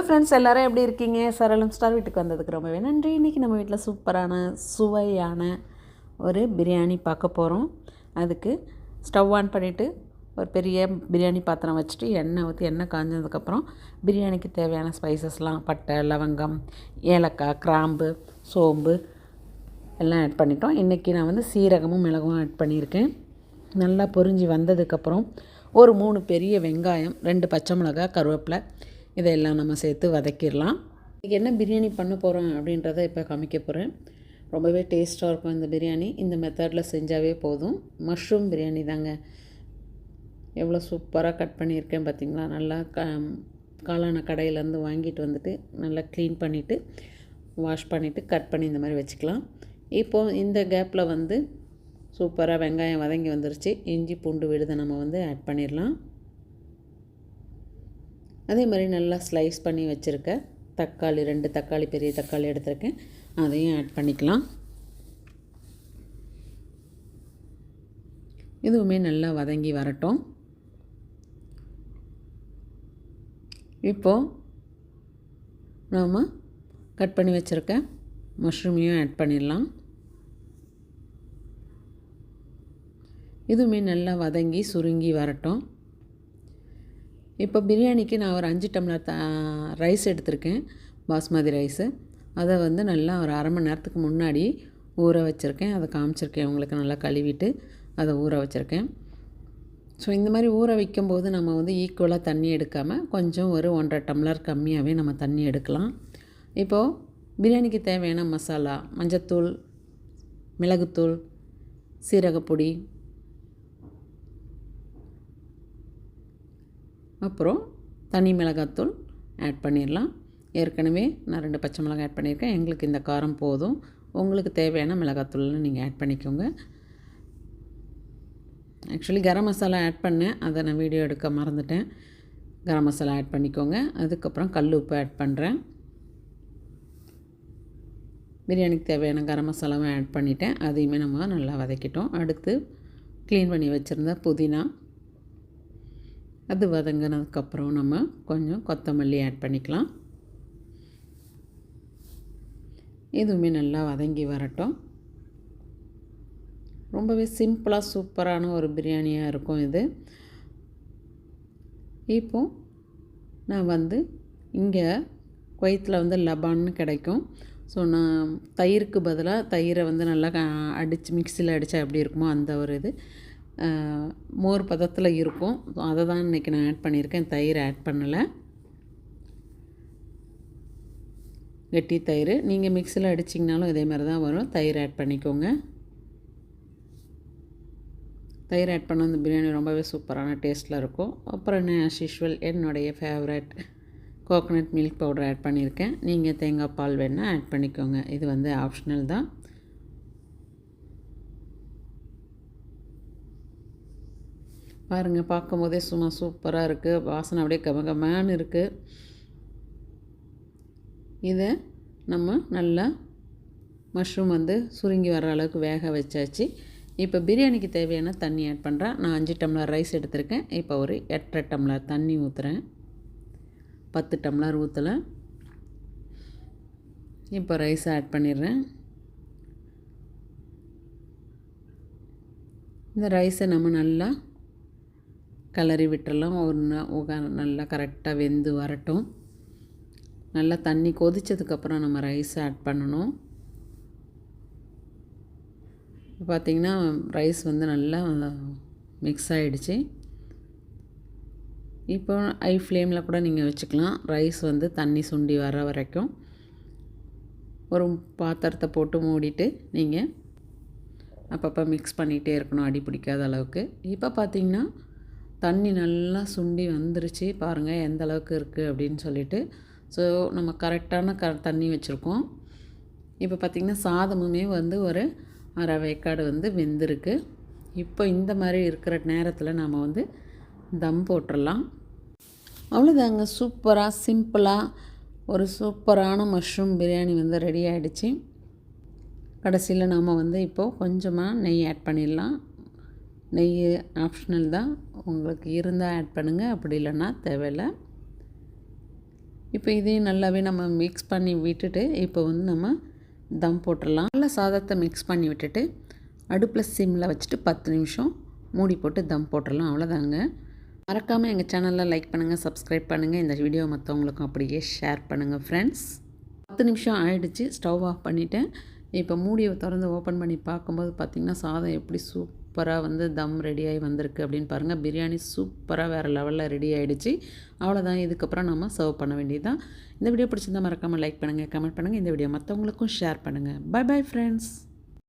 Friends, எல்லோரும் எப்படி இருக்கீங்க? சரளம் ஸ்டார் வீட்டுக்கு வந்ததுக்கு ரொம்பவே நன்றி. இன்றைக்கி நம்ம வீட்டில் சூப்பரான சுவையான ஒரு பிரியாணி பார்க்க போகிறோம். அதுக்கு ஸ்டவ் ஆன் பண்ணிவிட்டு ஒரு பெரிய பிரியாணி பாத்திரம் வச்சுட்டு எண்ணெய் ஊற்றி எண்ணெய் காஞ்சதுக்கப்புறம் பிரியாணிக்கு தேவையான ஸ்பைசஸ்லாம் பட்டை, லவங்கம், ஏலக்காய், கிராம்பு, சோம்பு எல்லாம் ஆட் பண்ணிட்டோம். இன்றைக்கி நான் வந்து சீரகமும் மிளகும் ஆட் பண்ணியிருக்கேன். நல்லா பொரிஞ்சு வந்ததுக்கப்புறம் ஒரு 3 பெரிய வெங்காயம், 2 பச்சை மிளகாய், கருவேப்பிலை இதையெல்லாம் நம்ம சேர்த்து வதக்கிடலாம். இன்றைக்கி என்ன பிரியாணி பண்ண போகிறோம் அப்படின்றத இப்போ காமிக்க போகிறேன். ரொம்பவே டேஸ்ட்டாக இருக்கும் இந்த பிரியாணி. இந்த மெத்தடில் செஞ்சாவே போதும். மஷ்ரூம் பிரியாணி தாங்க. எவ்வளோ சூப்பராக கட் பண்ணியிருக்கேன் பார்த்திங்களா. நல்லா காளான கடையிலேருந்து வாங்கிட்டு வந்துட்டு நல்லா க்ளீன் பண்ணிவிட்டு வாஷ் பண்ணிவிட்டு கட் பண்ணி இந்த மாதிரி வச்சுக்கலாம். இப்போது இந்த கேப்பில் வந்து சூப்பராக வெங்காயம் வதங்கி வந்துருச்சு. இஞ்சி பூண்டு விழுதை நம்ம வந்து ஆட் பண்ணிடலாம். அதே மாதிரி நல்லா ஸ்லைஸ் பண்ணி வச்சுருக்க தக்காளி, 2 தக்காளி, பெரிய தக்காளி எடுத்துருக்கேன், அதையும் ஆட் பண்ணிக்கலாம். இதுவுமே நல்லா வதங்கி வரட்டும். இப்போது நாம் கட் பண்ணி வச்சுருக்க மஷ்ரூமையும் ஆட் பண்ணிடலாம். இதுவுமே நல்லா வதங்கி சுருங்கி வரட்டும். இப்போ பிரியாணிக்கு நான் ஒரு 5 டம்ளர் ரைஸ் எடுத்திருக்கேன், பாஸ்மதி ரைஸு. அதை வந்து நல்லா ஒரு அரை மணி நேரத்துக்கு முன்னாடி ஊற வச்சுருக்கேன். அதை காமிச்சிருக்கேன் உங்களுக்கு. நல்லா கழுவிட்டு அதை ஊற வச்சுருக்கேன். ஸோ இந்த மாதிரி ஊற வைக்கும்போது நம்ம வந்து ஈக்குவலாக தண்ணி எடுக்காமல் கொஞ்சம் ஒரு 1.5 டம்ளர் கம்மியாகவே நம்ம தண்ணி எடுக்கலாம். இப்போது பிரியாணிக்கு தேவையான மசாலா, மஞ்சத்தூள், மிளகுத்தூள், சீரகப்பொடி, அப்புறம் தனி மிளகாத்தூள் ஆட் பண்ணிடலாம். ஏற்கனவே நான் 2 பச்சை மிளகாய் ஆட் பண்ணியிருக்கேன். எங்களுக்கு இந்த காரம் போதும். உங்களுக்கு தேவையான மிளகாத்தூள்னு நீங்கள் ஆட் பண்ணிக்கோங்க. ஆக்சுவலி கரம் மசாலா ஆட் பண்ணேன், அதை நான் வீடியோ எடுக்க மறந்துட்டேன். கரம் மசாலா ஆட் பண்ணிக்கோங்க. அதுக்கப்புறம் கல் உப்பு ஆட் பண்ணுறேன். பிரியாணிக்கு தேவையான கரம் மசாலாவும் ஆட் பண்ணிவிட்டேன். அதையுமே நம்ம நல்லா வதக்கிட்டோம். அடுத்து க்ளீன் பண்ணி வச்சுருந்த புதினா, அது வதங்கினதுக்கப்புறம் நம்ம கொஞ்சம் கொத்தமல்லி ஆட் பண்ணிக்கலாம். இதுவுமே நல்லா வதங்கி வரட்டும். ரொம்பவே சிம்பிளாக சூப்பரான ஒரு பிரியாணியாக இருக்கும் இது. இப்போது நான் வந்து இங்கே குவைத்தில் வந்து லபான்னு கிடைக்கும். ஸோ நான் தயிருக்கு பதிலாக தயிரை வந்து நல்லா அடித்து மிக்சியில் அடித்தா எப்படி இருக்குமோ அந்த ஒரு இது மோர் பதத்தில் இருக்கும். அதை தான் இன்றைக்கி நான் ஆட் பண்ணியிருக்கேன். தயிர் ஆட் பண்ணலை, கெட்டி தயிர். நீங்கள் மிக்சியில் அடிச்சிங்கனாலும் இதே மாதிரி தான் வரும். தயிர் ஆட் பண்ணிக்கோங்க. தயிர் ஆட் பண்ண அந்த பிரியாணி ரொம்பவே சூப்பரான டேஸ்ட்டில் இருக்கும். அப்புறம் என்ன, ஆஸ் யூஷுவல் என்னுடைய favourite coconut milk powder add பண்ணியிருக்கேன். நீங்கள் தேங்காய் பால் வேணால் ஆட் பண்ணிக்கோங்க. இது வந்து ஆப்ஷனல் தான். பாருங்கள், பார்க்கும் போதே சும்மா சூப்பராக இருக்குது. வாசனை அப்படியே கமகமான்னு இருக்குது. இதை நம்ம நல்லா மஷ்ரூம் வந்து சுருங்கி வர அளவுக்கு வேக வச்சாச்சு. இப்போ பிரியாணிக்கு தேவையான தண்ணி ஆட் பண்ணுறேன். நான் 5 டம்ளர் ரைஸ் எடுத்திருக்கேன். இப்போ ஒரு 8.5 டம்ளர் தண்ணி ஊற்றுறேன். 10 டம்ளர் ஊற்றலை. இப்போ ரைஸ் ஆட் பண்ணிடுறேன். இந்த ரைஸை நம்ம நல்லா கிளறி விட்டுறலாம். நல்லா கரெக்டாக வெந்து வரட்டும். நல்லா தண்ணி கொதித்ததுக்கப்புறம் நம்ம ரைஸ் ஆட் பண்ணணும். பார்த்திங்கன்னா ரைஸ் வந்து நல்லா மிக்ஸ் ஆகிடுச்சு. இப்போ ஹை ஃப்ளேமில் கூட நீங்கள் வச்சுக்கலாம். ரைஸ் வந்து தண்ணி சுண்டி வர வரைக்கும் ஒரு பாத்திரத்தை போட்டு மூடிட்டு நீங்கள் அப்பப்போ மிக்ஸ் பண்ணிகிட்டே இருக்கணும், அடி பிடிக்காத அளவுக்கு. இப்போ பார்த்திங்கன்னா தண்ணி நல்லா சுண்டி வந்துருச்சு. பாருங்கள் எந்த அளவுக்கு இருக்குது அப்படின்னு சொல்லிட்டு. ஸோ நம்ம கரெக்டான தண்ணி வச்சுருக்கோம். இப்போ பார்த்திங்கன்னா சாதமுமே வந்து ஒரு அரை வேக்காடு வந்து வெந்திருக்கு. இப்போ இந்த மாதிரி இருக்கிற நேரத்தில் நாம் வந்து தம் போட்டுடலாம். அவ்வளோதாங்க, சூப்பராக சிம்பிளாக ஒரு சூப்பரான மஷ்ரூம் பிரியாணி வந்து ரெடி ஆகிடுச்சு. கடைசியில் நாம் வந்து இப்போது கொஞ்சமாக நெய் ஆட் பண்ணிடலாம். நெய் ஆப்ஷனல் தான், உங்களுக்கு இருந்தால் ஆட் பண்ணுங்கள், அப்படி இல்லைன்னா தேவையில்லை. இப்போ இதையும் நல்லாவே நம்ம மிக்ஸ் பண்ணி விட்டுட்டு இப்போ வந்து நம்ம தம் போட்டுடலாம். நல்லா சாதத்தை மிக்ஸ் பண்ணி விட்டுட்டு அடுப்பில் சிம்மில் வச்சுட்டு 10 நிமிஷம் மூடி போட்டு தம் போட்டுடலாம். அவ்வளோதாங்க. மறக்காமல் எங்கள் சேனலில் லைக் பண்ணுங்கள், சப்ஸ்கிரைப் பண்ணுங்கள். இந்த வீடியோ மற்றவங்களுக்கும் அப்படியே ஷேர் பண்ணுங்கள் ஃப்ரெண்ட்ஸ். 10 நிமிஷம் ஆகிடுச்சு. ஸ்டவ் ஆஃப் பண்ணிவிட்டேன். இப்போ மூடியை திறந்து ஓப்பன் பண்ணி பார்க்கும்போது பார்த்திங்கன்னா சாதம் எப்படி சூப்பராக வந்து தம் ரெடியாகி வந்திருக்கு அப்படின்னு பாருங்கள். பிரியாணி சூப்பராக வேறு லெவலில் ரெடி ஆகிடுச்சு. அவ்வளோதான். இதுக்கப்புறம் நம்ம சர்வ் பண்ண வேண்டியது தான். இந்த வீடியோ பிடிச்சிருந்தால் மறக்காமல் லைக் பண்ணுங்கள், கமெண்ட் பண்ணுங்கள். இந்த வீடியோ மற்றவங்களுக்கும் ஷேர் பண்ணுங்கள். Bye bye friends.